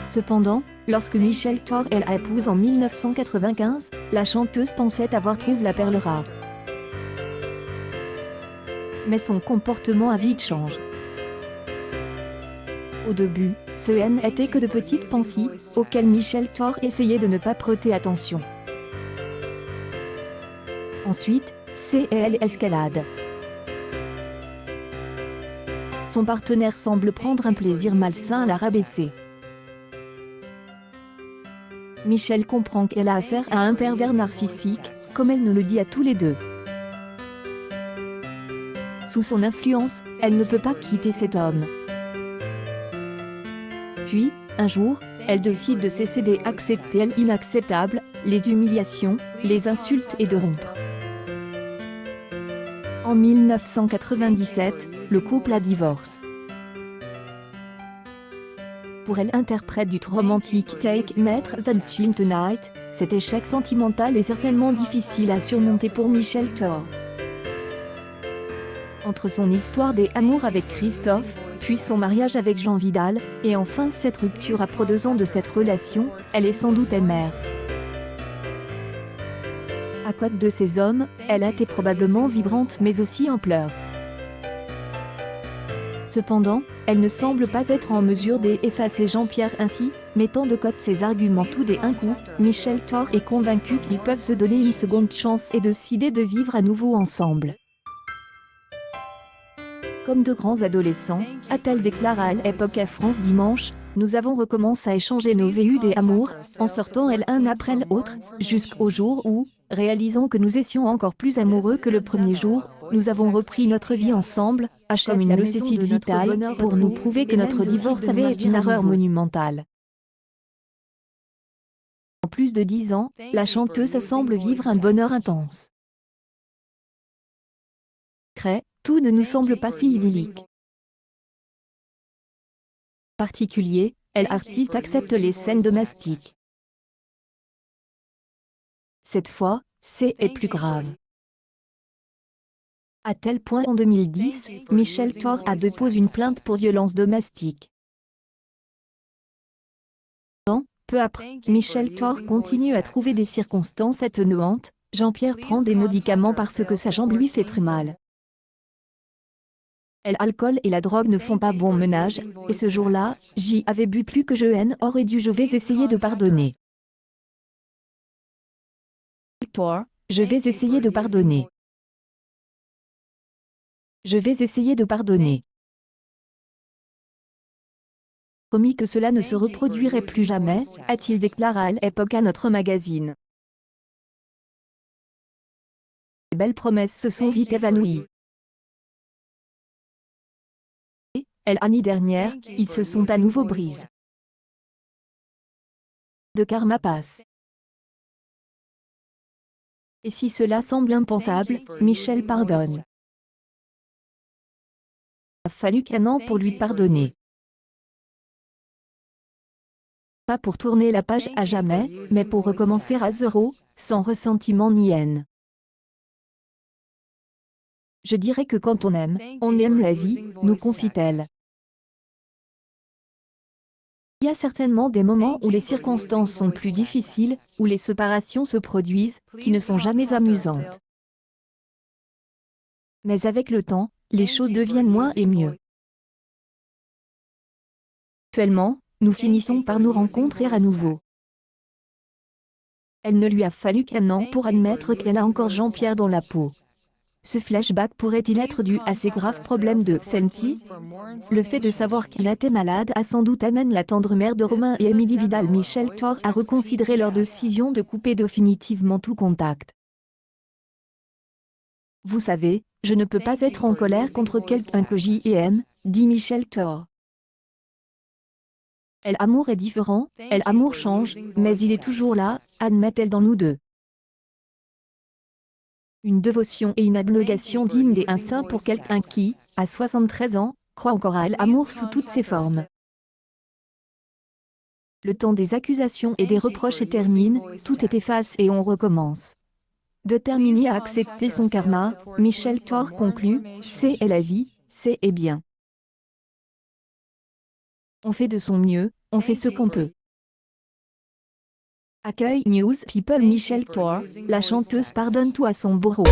Cependant, lorsque Michelle Thor la épouse en 1995, la chanteuse pensait avoir trouvé la perle rare. Mais son comportement a vite changé. Au début, ce n'était que de petites pensées, auxquelles Michelle Thor essayait de ne pas prêter attention. Ensuite, elle escalade. Son partenaire semble prendre un plaisir malsain à la rabaisser. Michelle comprend qu'elle a affaire à un pervers narcissique, comme elle nous le dit à tous les deux. Sous son influence, elle ne peut pas quitter cet homme. Puis, un jour, elle décide de cesser d'accepter l'inacceptable, les humiliations, les insultes et de rompre. En 1997, le couple a divorcé. Pour elle, interprète du romantique Take Maître Than Swing Tonight, cet échec sentimental est certainement difficile à surmonter pour Michelle Thor. Entre son histoire d'amour avec Christophe, puis son mariage avec Jean Vidal, et enfin cette rupture après 2 ans de cette relation, elle est sans doute amère. À côté de ces hommes, elle a été probablement vibrante mais aussi en pleurs. Cependant, elle ne semble pas être en mesure d'effacer Jean-Pierre ainsi, mettant de côté ses arguments tout d'un coup, Michelle Thor est convaincue qu'ils peuvent se donner une seconde chance et décider de vivre à nouveau ensemble. Comme de grands adolescents, a-t-elle déclaré à l'époque à France Dimanche, nous avons recommencé à échanger nos VU d'amour, en sortant l'un après l'autre, jusqu'au jour où, réalisant que nous étions encore plus amoureux que le premier jour, nous avons repris notre vie ensemble, comme une nécessité vitale, pour nous prouver que notre divorce avait été une erreur monumentale. En plus de 10 ans, la chanteuse semble vivre un bonheur intense. Tout ne nous semble pas si idyllique. En particulier, l'artiste accepte les scènes domestiques. Cette fois, est plus grave. À tel point en 2010, Michelle Thor a déposé une plainte pour violence domestique. Peu après, Michelle Thor continue à trouver des circonstances atténuantes, Jean-Pierre prend des médicaments parce que sa jambe lui fait très mal. L'alcool et la drogue ne font pas bon ménage, et ce jour-là, j'y avais bu plus que aurait dû. Je vais essayer de pardonner. Je vais essayer de pardonner. Je vais essayer de pardonner. Promis que cela ne se reproduirait plus jamais, a-t-il déclaré à l'époque à notre magazine. Les belles promesses se sont vite évanouies. L'année dernière, ils se sont à nouveau brisés. De karma passe. Et si cela semble impensable, Michelle pardonne. Il a fallu qu'1 an pour lui pardonner. Pas pour tourner la page à jamais, mais pour recommencer à zéro, sans ressentiment ni haine. Je dirais que quand on aime la vie, nous confie-t-elle. Il y a certainement des moments où les circonstances sont plus difficiles, où les séparations se produisent, qui ne sont jamais amusantes. Mais avec le temps, les choses deviennent moins et mieux. Actuellement, nous finissons par nous rencontrer à nouveau. Elle ne lui a fallu qu'1 an pour admettre qu'elle a encore Jean-Pierre dans la peau. Ce flashback pourrait-il être dû à ses graves problèmes de santé? Le fait de savoir qu'il était malade a sans doute amène la tendre mère de Romain et Émilie Vidal Michelle Thor à reconsidérer leur décision de couper définitivement tout contact. Vous savez, je ne peux pas être en colère contre quelqu'un que j'aime, dit Michelle Thor. L'amour est différent, l'amour change, mais il est toujours là, admet-elle dans nous deux. Une dévotion et une abnégation dignes d'un saint pour quelqu'un qui, à 73 ans, croit encore à l'amour sous toutes ses formes. Le temps des accusations et des reproches est terminé, tout est effacé et on recommence. Déterminée à accepter son karma, Michelle Thor conclut, c'est la vie, c'est bien. On fait de son mieux, On fait ce qu'on peut. Accueil News People Michelle Thor, la chanteuse pardonne tout à son bourreau.